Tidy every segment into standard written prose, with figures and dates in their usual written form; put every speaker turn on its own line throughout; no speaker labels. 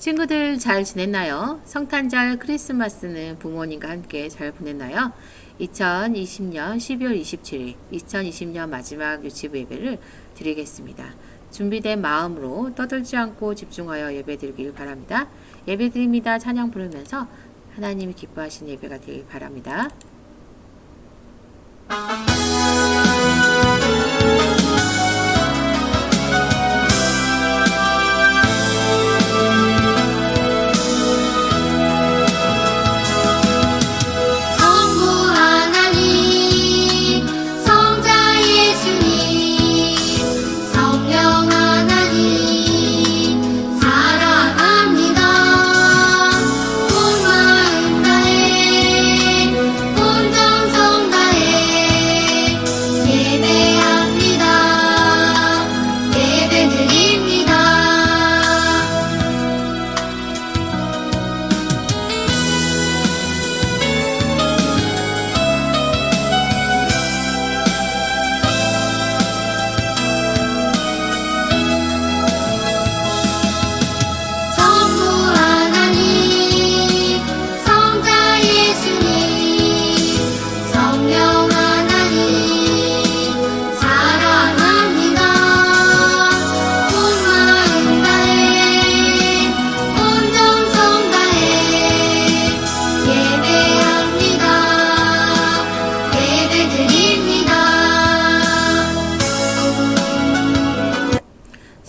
친구들 잘 지냈나요? 성탄절 크리스마스는 부모님과 함께 잘 보냈나요? 2020년 12월 27일 2020년 마지막 유치부 예배를 드리겠습니다. 준비된 마음으로 떠들지 않고 집중하여 예배드리길 바랍니다. 예배드립니다. 찬양 부르면서 하나님이 기뻐하신 예배가 되길 바랍니다.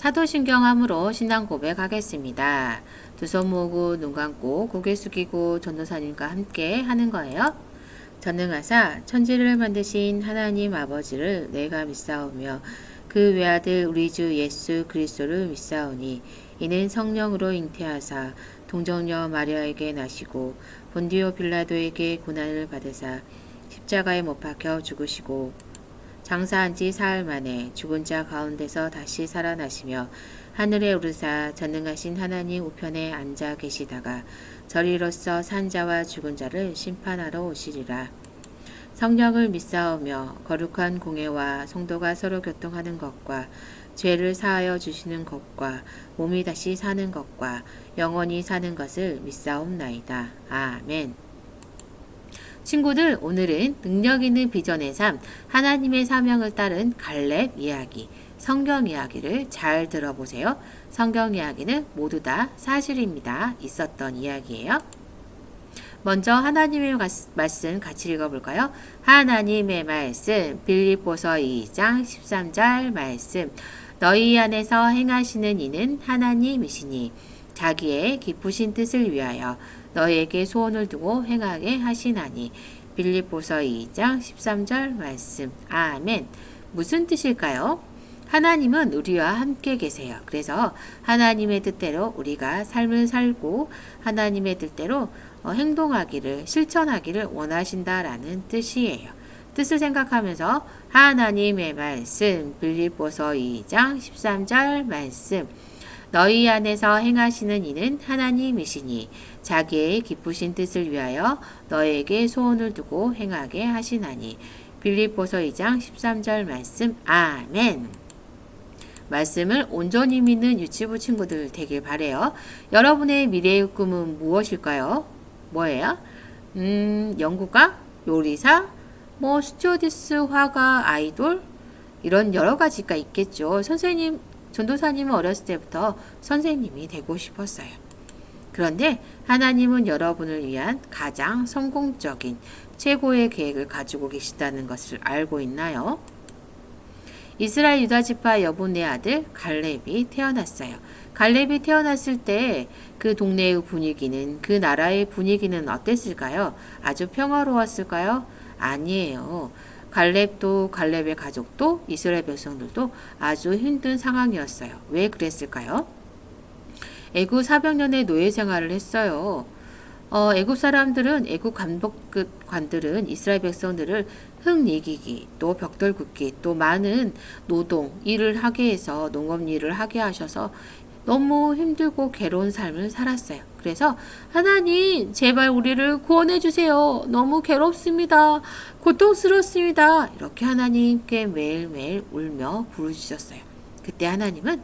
사도신경함으로 신앙 고백하겠습니다. 두 손 모으고 눈 감고 고개 숙이고 전도사님과 함께 하는 거예요. 전능하사 천지를 만드신 하나님 아버지를 내가 믿사오며 그 외아들 우리 주 예수 그리스도를 믿사오니 이는 성령으로 잉태하사 동정녀 마리아에게 나시고 본디오 빌라도에게 고난을 받으사 십자가에 못 박혀 죽으시고 장사한 지 사흘 만에 죽은 자 가운데서 다시 살아나시며 하늘에 오르사 전능하신 하나님 우편에 앉아 계시다가 저리로서 산 자와 죽은 자를 심판하러 오시리라. 성령을 믿사오며 거룩한 공회와 성도가 서로 교통하는 것과 죄를 사하여 주시는 것과 몸이 다시 사는 것과 영원히 사는 것을 믿사옵나이다. 아멘. 친구들, 오늘은 능력 있는 비전의 삶, 하나님의 사명을 따른 갈렙 이야기, 성경 이야기를 잘 들어보세요. 성경 이야기는 모두 다 사실입니다. 있었던 이야기예요. 먼저 하나님의 말씀 같이 읽어볼까요? 하나님의 말씀, 빌립보서 2장 13절 말씀. 너희 안에서 행하시는 이는 하나님이시니 자기의 기쁘신 뜻을 위하여 너희에게 소원을 두고 행하게 하시나니. 빌립보서 2장 13절 말씀. 아멘. 무슨 뜻일까요? 하나님은 우리와 함께 계세요. 그래서 하나님의 뜻대로 우리가 삶을 살고 하나님의 뜻대로 행동하기를, 실천하기를 원하신다라는 뜻이에요. 뜻을 생각하면서 하나님의 말씀, 빌립보서 2장 13절 말씀. 너희 안에서 행하시는 이는 하나님이시니 자기의 기쁘신 뜻을 위하여 너에게 소원을 두고 행하게 하시나니. 빌립보서 2장 13절 말씀. 아멘. 말씀을 온전히 믿는 유치부 친구들 되길 바래요. 여러분의 미래의 꿈은 무엇일까요? 뭐예요? 연구가, 요리사, 스튜어디스, 화가, 아이돌 이런 여러 가지가 있겠죠. 전도사님은 어렸을 때부터 선생님이 되고 싶었어요. 그런데 하나님은 여러분을 위한 가장 성공적인 최고의 계획을 가지고 계시다는 것을 알고 있나요? 이스라엘 유다 지파 여분의 아들 갈렙이 태어났어요. 갈렙이 태어났을 때 그 동네의 분위기는, 그 나라의 분위기는 어땠을까요? 아주 평화로웠을까요? 아니에요. 갈렙도, 갈렙의 가족도, 이스라엘 백성들도 아주 힘든 상황이었어요. 왜 그랬을까요? 애국 400년의 노예 생활을 했어요. 애국 사람들은, 애국 감독관들은 이스라엘 백성들을 흙 이기기, 또 벽돌 굽기, 또 많은 노동, 일을 하게 해서, 농업 일을 하게 하셔서 너무 힘들고 괴로운 삶을 살았어요. 그래서 하나님 제발 우리를 구원해 주세요. 너무 괴롭습니다. 고통스럽습니다. 이렇게 하나님께 매일매일 울며 부르짖었어요. 그때 하나님은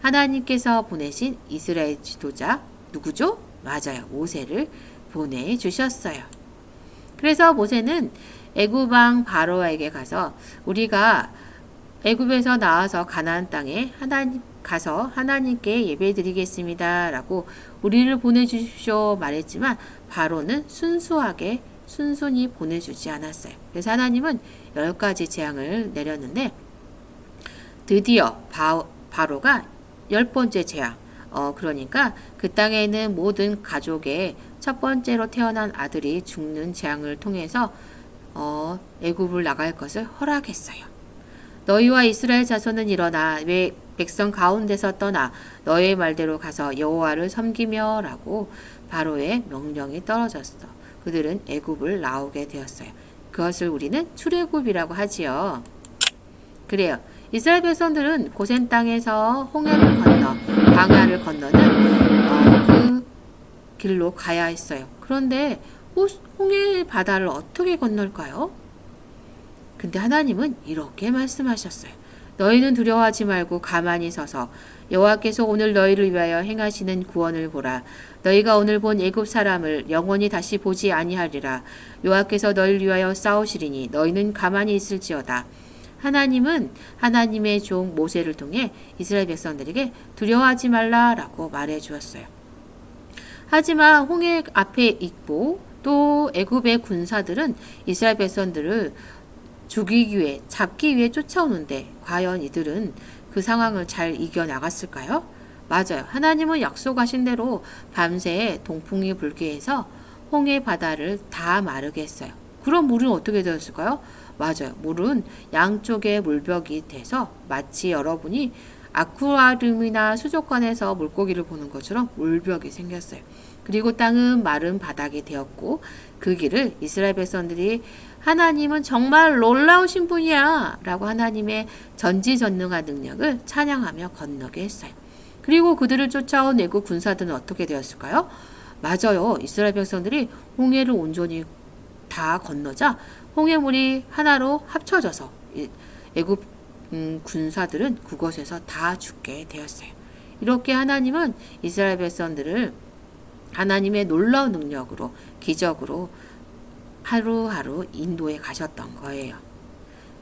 하나님께서 보내신 이스라엘 지도자 누구죠? 맞아요. 모세를 보내주셨어요. 그래서 모세는 애굽 왕 바로에게 가서 우리가 애굽에서 나와서 가나안 땅에 가서 하나님께 예배드리겠습니다. 라고 우리를 보내주십시오 말했지만 바로는 순순히 보내주지 않았어요. 그래서 하나님은 10가지 재앙을 내렸는데 드디어 바로가 10번째 재앙, 그러니까 그 땅에 있는 모든 가족의 첫 번째로 태어난 아들이 죽는 재앙을 통해서 애굽을 나갈 것을 허락했어요. 너희와 이스라엘 자손은 일어나 왜 백성 가운데서 떠나 너의 말대로 가서 여호와를 섬기며 라고 바로의 명령이 떨어졌어. 그들은 애굽을 나오게 되었어요. 그것을 우리는 출애굽이라고 하지요. 그래요. 이스라엘 백성들은 고센 땅에서 홍해를 건너 광야를 건너는 그 길로 가야 했어요. 그런데 홍해 바다를 어떻게 건널까요? 근데 하나님은 이렇게 말씀하셨어요. 너희는 두려워하지 말고 가만히 서서 여호와께서 오늘 너희를 위하여 행하시는 구원을 보라. 너희가 오늘 본 애굽 사람을 영원히 다시 보지 아니하리라. 여호와께서 너희를 위하여 싸우시리니 너희는 가만히 있을지어다. 하나님은 하나님의 종 모세를 통해 이스라엘 백성들에게 두려워하지 말라라고 말해 주었어요. 하지만 홍해 앞에 있고 또 애굽의 군사들은 이스라엘 백성들을 죽이기 위해 잡기 위해 쫓아오는데 과연 이들은 그 상황을 잘 이겨나갔을까요? 맞아요. 하나님은 약속하신 대로 밤새 동풍이 불게 해서 홍해 바다를 다 마르게 했어요. 그럼 물은 어떻게 되었을까요? 맞아요. 물은 양쪽에 물벽이 돼서 마치 여러분이 아쿠아리움이나 수족관에서 물고기를 보는 것처럼 물벽이 생겼어요. 그리고 땅은 마른 바닥이 되었고 그 길을 이스라엘 백성들이 하나님은 정말 놀라우신 분이야 라고 하나님의 전지전능한 능력을 찬양하며 건너게 했어요. 그리고 그들을 쫓아온 애굽 군사들은 어떻게 되었을까요? 맞아요. 이스라엘 백성들이 홍해를 온전히 다 건너자 홍해물이 하나로 합쳐져서 애굽 군사들은 그곳에서 다 죽게 되었어요. 이렇게 하나님은 이스라엘 백성들을 하나님의 놀라운 능력으로 기적으로 하루하루 인도해 가셨던 거예요.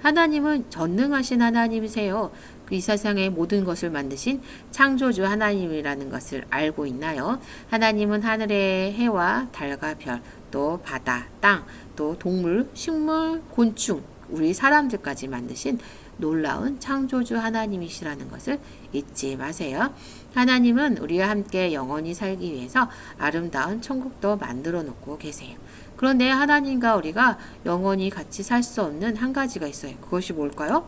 하나님은 전능하신 하나님이세요. 이 세상의 모든 것을 만드신 창조주 하나님이라는 것을 알고 있나요? 하나님은 하늘의 해와 달과 별, 또 바다, 땅, 또 동물, 식물, 곤충, 우리 사람들까지 만드신 놀라운 창조주 하나님이시라는 것을 잊지 마세요. 하나님은 우리와 함께 영원히 살기 위해서 아름다운 천국도 만들어 놓고 계세요. 그런데 하나님과 우리가 영원히 같이 살 수 없는 한 가지가 있어요. 그것이 뭘까요?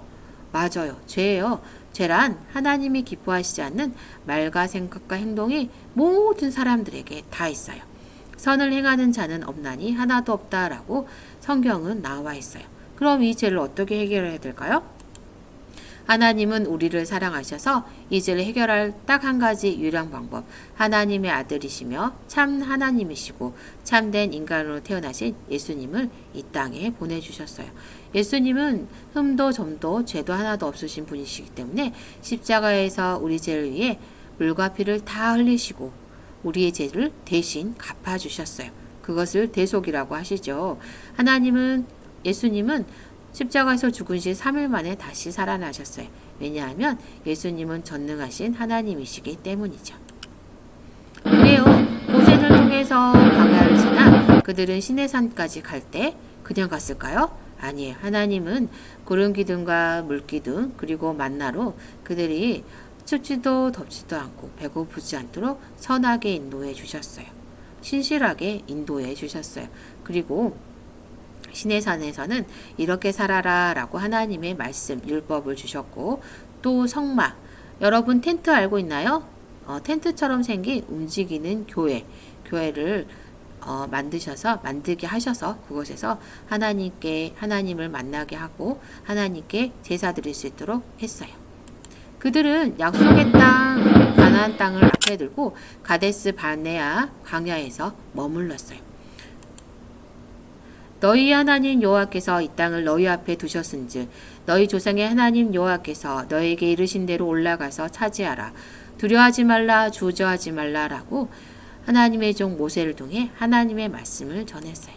맞아요. 죄예요. 죄란 하나님이 기뻐하시지 않는 말과 생각과 행동이 모든 사람들에게 다 있어요. 선을 행하는 자는 없나니 하나도 없다라고 성경은 나와 있어요. 그럼 이 죄를 어떻게 해결해야 될까요? 하나님은 우리를 사랑하셔서 이 죄를 해결할 딱 한 가지 유일한 방법, 하나님의 아들이시며 참 하나님이시고 참된 인간으로 태어나신 예수님을 이 땅에 보내주셨어요. 예수님은 흠도 점도 죄도 하나도 없으신 분이시기 때문에 십자가에서 우리 죄를 위해 물과 피를 다 흘리시고 우리의 죄를 대신 갚아주셨어요. 그것을 대속이라고 하시죠. 예수님은 십자가에서 죽으신 3일 만에 다시 살아나셨어요. 왜냐하면 예수님은 전능하신 하나님이시기 때문이죠. 그래요. 고센을 통해서 광야를 지나 그들은 시내산까지 갈 때 그냥 갔을까요? 아니에요. 하나님은 구름 기둥과 물 기둥 그리고 만나로 그들이 춥지도 덥지도 않고 배고프지 않도록 선하게 인도해 주셨어요. 신실하게 인도해 주셨어요. 그리고 시내산에서는 이렇게 살아라 라고 하나님의 말씀, 율법을 주셨고 또 성막, 여러분 텐트 알고 있나요? 텐트처럼 생긴 움직이는 교회를 만들게 하셔서 그곳에서 하나님을 만나게 하고 하나님께 제사 드릴 수 있도록 했어요. 그들은 약속의 땅, 가나안 땅을 앞에 들고 가데스 바네아 광야에서 머물렀어요. 너희 하나님 여호와께서 이 땅을 너희 앞에 두셨은즉 너희 조상의 하나님 여호와께서 너에게 이르신 대로 올라가서 차지하라. 두려워하지 말라, 주저하지 말라라고 하나님의 종 모세를 통해 하나님의 말씀을 전했어요.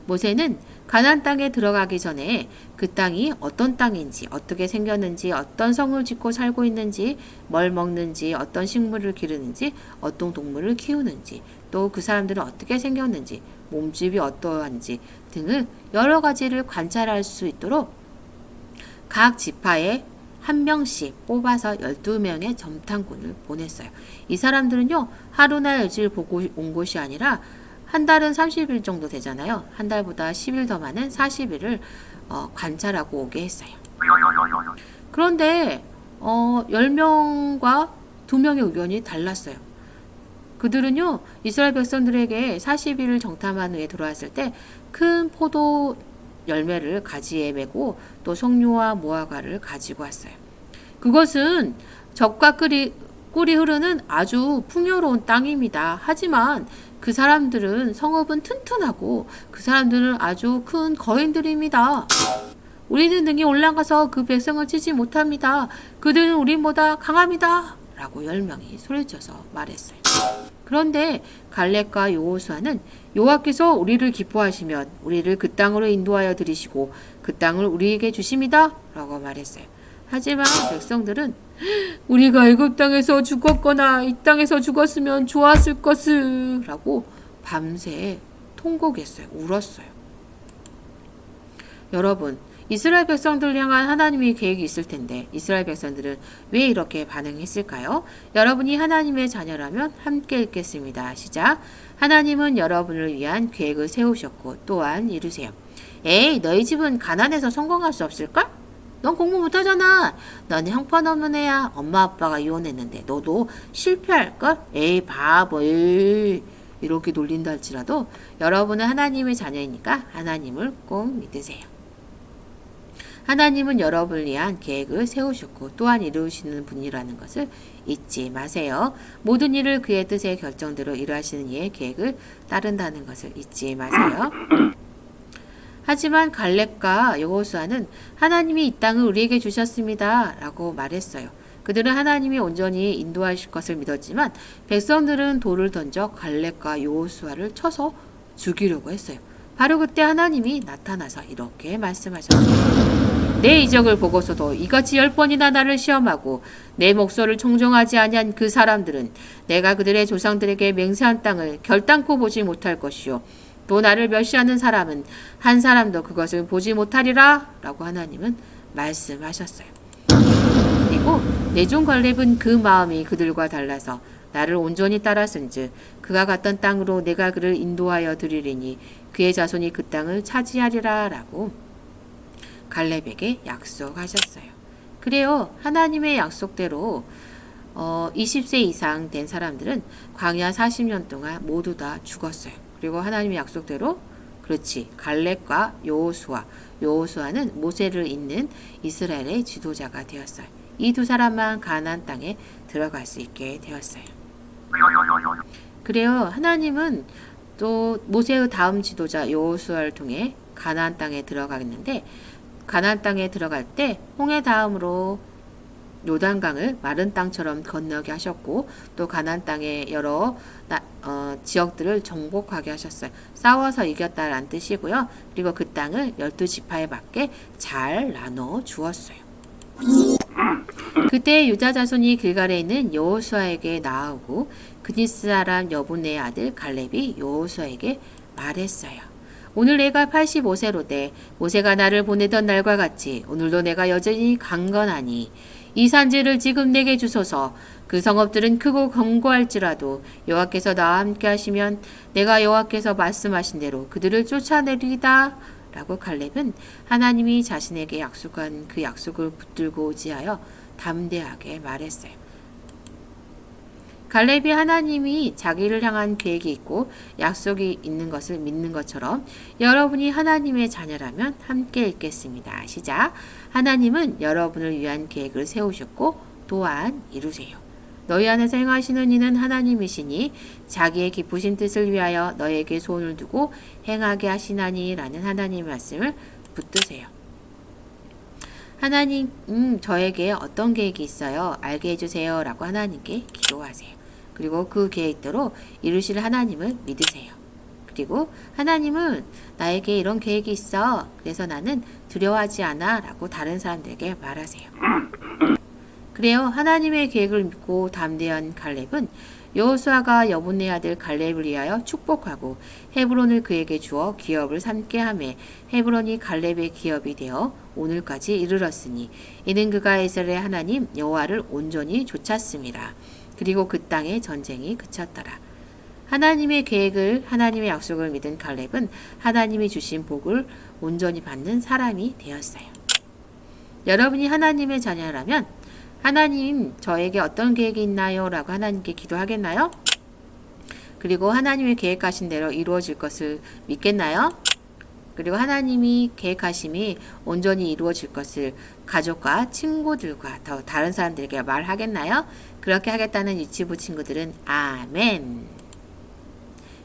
모세는 가나안 땅에 들어가기 전에 그 땅이 어떤 땅인지, 어떻게 생겼는지, 어떤 성을 짓고 살고 있는지, 뭘 먹는지, 어떤 식물을 기르는지, 어떤 동물을 키우는지, 또 그 사람들은 어떻게 생겼는지, 몸집이 어떠한지 등을 여러 가지를 관찰할 수 있도록 각 지파에 한 명씩 뽑아서 12명의 점탐꾼을 보냈어요. 이 사람들은요, 하루나 일주일 보고 온 것이 아니라 한 달은 30일 정도 되잖아요. 한 달보다 10일 더 많은 40일을 관찰하고 오게 했어요. 그런데 10명과 2명의 의견이 달랐어요. 그들은요, 이스라엘 백성들에게 40일을 정탐한 후에 돌아왔을 때 큰 포도 열매를 가지에 메고 또 석류와 무화과를 가지고 왔어요. 그것은 젖과 꿀이 흐르는 아주 풍요로운 땅입니다. 하지만 그 사람들은 성읍은 튼튼하고 그 사람들은 아주 큰 거인들입니다. 우리는 능히 올라가서 그 백성을 치지 못합니다. 그들은 우리보다 강합니다. 라고 10명이 소리쳐서 말했어요. 그런데 갈렙과 여호수아는 여호와께서 우리를 기뻐하시면 우리를 그 땅으로 인도하여 들이시고 그 땅을 우리에게 주십니다. 라고 말했어요. 하지만 백성들은 우리가 애굽 땅에서 죽었거나 이 땅에서 죽었으면 좋았을 것을 라고 밤새 통곡했어요. 울었어요. 여러분, 이스라엘 백성들을 향한 하나님의 계획이 있을 텐데 이스라엘 백성들은 왜 이렇게 반응했을까요? 여러분이 하나님의 자녀라면 함께 읽겠습니다. 시작. 하나님은 여러분을 위한 계획을 세우셨고 또한 이루세요. 에이, 너희 집은 가난해서 성공할 수 없을까? 넌 공부 못하잖아. 너는 형편없는 애야. 엄마 아빠가 이혼했는데 너도 실패할걸? 에이 바보. 에이. 이렇게 놀린다 할지라도 여러분은 하나님의 자녀이니까 하나님을 꼭 믿으세요. 하나님은 여러분을 위한 계획을 세우셨고 또한 이루시는 분이라는 것을 잊지 마세요. 모든 일을 그의 뜻의 결정대로 일하시는 이의 계획을 따른다는 것을 잊지 마세요. 하지만 갈렙과 여호수아는 하나님이 이 땅을 우리에게 주셨습니다. 라고 말했어요. 그들은 하나님이 온전히 인도하실 것을 믿었지만 백성들은 돌을 던져 갈렙과 여호수아를 쳐서 죽이려고 했어요. 바로 그때 하나님이 나타나서 이렇게 말씀하셨어요. 내 이적을 보고서도 이같이 10번이나 나를 시험하고 내 목소리를 청종하지 아니한 그 사람들은 내가 그들의 조상들에게 맹세한 땅을 결단코 보지 못할 것이요 또 나를 멸시하는 사람은 한 사람도 그것을 보지 못하리라 라고 하나님은 말씀하셨어요. 그리고 내 종 갈렙은 그 마음이 그들과 달라서 나를 온전히 따랐은즉 그가 갔던 땅으로 내가 그를 인도하여 드리리니 그의 자손이 그 땅을 차지하리라 라고 갈렙에게 약속하셨어요. 그래요. 하나님의 약속대로 20세 이상 된 사람들은 광야 40년 동안 모두 다 죽었어요. 그리고 하나님의 약속대로 그렇지 갈렙과 여호수아는 모세를 잇는 이스라엘의 지도자가 되었어요. 이 두 사람만 가나안 땅에 들어갈 수 있게 되었어요. 그래요. 하나님은 또 모세의 다음 지도자 여호수아를 통해 가나안 땅에 들어가겠는데 가나안 땅에 들어갈 때 홍해 다음으로 요단강을 마른 땅처럼 건너게 하셨고 또 가나안 땅의 여러 지역들을 정복하게 하셨어요. 싸워서 이겼다라는 뜻이고요. 그리고 그 땅을 12지파에 맞게 잘 나눠 주었어요. 그때 유다 자손이 길갈에 있는 여호수아에게 나아오고 그니스 사람 여분의 아들 갈렙이 여호수아에게 말했어요. 오늘 내가 85세로 돼 모세가 나를 보내던 날과 같이 오늘도 내가 여전히 강건하니 이 산지를 지금 내게 주소서. 그 성읍들은 크고 견고할지라도 여호와께서 나와 함께 하시면 내가 여호와께서 말씀하신 대로 그들을 쫓아내리이다. 라고 갈렙은 하나님이 자신에게 약속한 그 약속을 붙들고 의지하여 담대하게 말했어요. 갈렙이 하나님이 자기를 향한 계획이 있고 약속이 있는 것을 믿는 것처럼 여러분이 하나님의 자녀라면 함께 읽겠습니다. 시작. 하나님은 여러분을 위한 계획을 세우셨고 또한 이루세요. 너희 안에서 행하시는 이는 하나님이시니 자기의 기쁘신 뜻을 위하여 너에게 손을 두고 행하게 하시나니 라는 하나님의 말씀을 붙드세요. 하나님, 저에게 어떤 계획이 있어요? 알게 해주세요. 라고 하나님께 기도하세요. 그리고 그 계획대로 이루실 하나님을 믿으세요. 그리고 하나님은 나에게 이런 계획이 있어. 그래서 나는 두려워하지 않아. 라고 다른 사람들에게 말하세요. 그래요. 하나님의 계획을 믿고 담대한 갈렙은 여호수아가 여분의 아들 갈렙을 위하여 축복하고 헤브론을 그에게 주어 기업을 삼게 하매 헤브론이 갈렙의 기업이 되어 오늘까지 이르렀으니 이는 그가 이스라엘의 하나님 여호와를 온전히 좇았습니다. 그리고 그 땅에 전쟁이 그쳤더라. 하나님의 계획을 하나님의 약속을 믿은 갈렙은 하나님이 주신 복을 온전히 받는 사람이 되었어요. 여러분이 하나님의 자녀라면 하나님 저에게 어떤 계획이 있나요? 라고 하나님께 기도하겠나요? 그리고 하나님의 계획하신 대로 이루어질 것을 믿겠나요? 그리고 하나님이 계획하심이 온전히 이루어질 것을 가족과 친구들과 더 다른 사람들에게 말하겠나요? 그렇게 하겠다는 유치부 친구들은 아멘.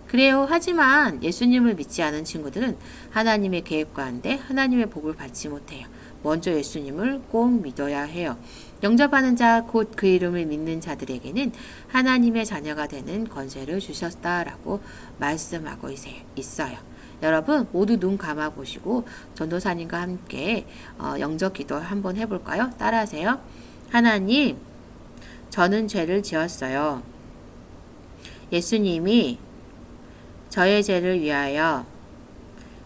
그래요. 하지만 예수님을 믿지 않은 친구들은 하나님의 계획과 한데 하나님의 복을 받지 못해요. 먼저 예수님을 꼭 믿어야 해요. 영접하는 자, 곧 그 이름을 믿는 자들에게는 하나님의 자녀가 되는 권세를 주셨다라고 말씀하고 있어요. 여러분 모두 눈 감아 보시고 전도사님과 함께 영접 기도 한번 해볼까요? 따라하세요. 하나님, 저는 죄를 지었어요. 예수님이 저의 죄를 위하여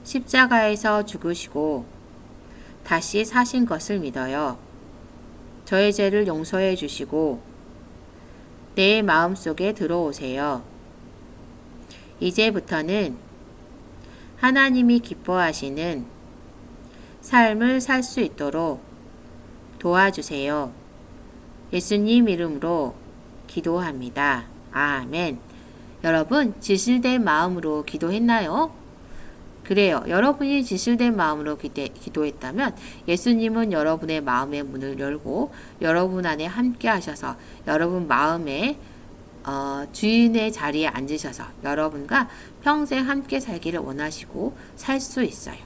십자가에서 죽으시고 다시 사신 것을 믿어요. 저의 죄를 용서해 주시고 내 마음속에 들어오세요. 이제부터는 하나님이 기뻐하시는 삶을 살 수 있도록 도와주세요. 예수님 이름으로 기도합니다. 아멘. 여러분, 진실된 마음으로 기도했나요? 그래요. 여러분이 진실된 마음으로 기도했다면 예수님은 여러분의 마음의 문을 열고 여러분 안에 함께 하셔서 여러분 마음의 주인의 자리에 앉으셔서 여러분과 평생 함께 살기를 원하시고 살 수 있어요.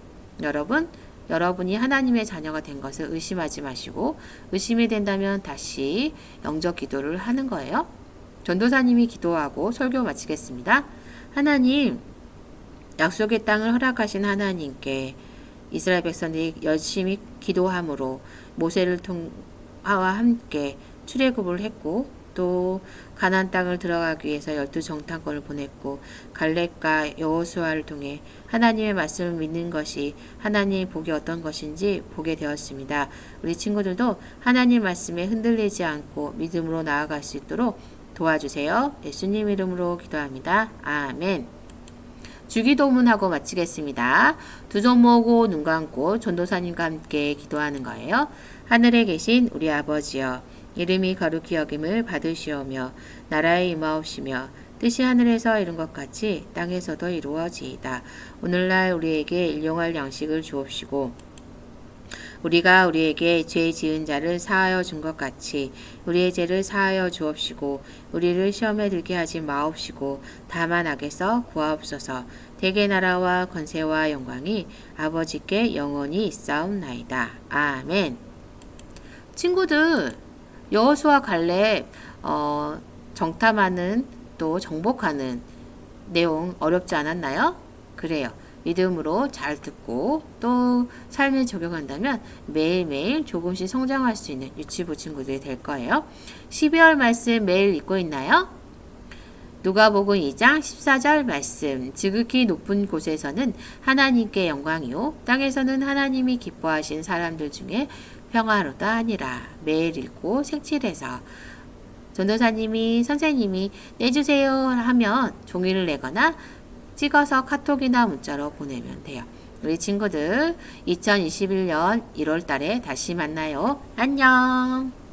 여러분이 하나님의 자녀가 된 것을 의심하지 마시고 의심이 된다면 다시 영접 기도를 하는 거예요. 전도사님이 기도하고 설교 마치겠습니다. 하나님, 약속의 땅을 허락하신 하나님께 이스라엘 백성들이 열심히 기도함으로 모세를 통하와 함께 출애굽을 했고 또 가나안 땅을 들어가기 위해서 12정탐꾼을 보냈고 갈렙과 여호수아를 통해 하나님의 말씀을 믿는 것이 하나님의 복이 어떤 것인지 보게 되었습니다. 우리 친구들도 하나님 말씀에 흔들리지 않고 믿음으로 나아갈 수 있도록 도와주세요. 예수님 이름으로 기도합니다. 아멘. 주기도문하고 마치겠습니다. 두 손 모으고 눈 감고 전도사님과 함께 기도하는 거예요. 하늘에 계신 우리 아버지여, 이름이 거룩히 여김을 받으시오며 나라에 임하옵시며 뜻이 하늘에서 이룬 것 같이 땅에서도 이루어지이다. 오늘날 우리에게 일용할 양식을 주옵시고 우리가 우리에게 죄 지은 자를 사하여 준 것 같이 우리의 죄를 사하여 주옵시고 우리를 시험에 들게 하지 마옵시고 다만 악에서 구하옵소서. 대개 나라와 권세와 영광이 아버지께 영원히 있사옵나이다. 아멘. 친구들, 여호수아 갈렙 정탐하는 또 정복하는 내용 어렵지 않았나요? 그래요. 믿음으로 잘 듣고 또 삶에 적용한다면 매일매일 조금씩 성장할 수 있는 유치부 친구들이 될 거예요. 12월 말씀 매일 읽고 있나요? 누가복음 2장 14절 말씀. 지극히 높은 곳에서는 하나님께 영광이요 땅에서는 하나님이 기뻐하신 사람들 중에 평화로다 하니라. 매일 읽고 색칠해서 전도사님이 선생님이 내주세요 하면 종이를 내거나 찍어서 카톡이나 문자로 보내면 돼요. 우리 친구들 2021년 1월 달에 다시 만나요. 안녕.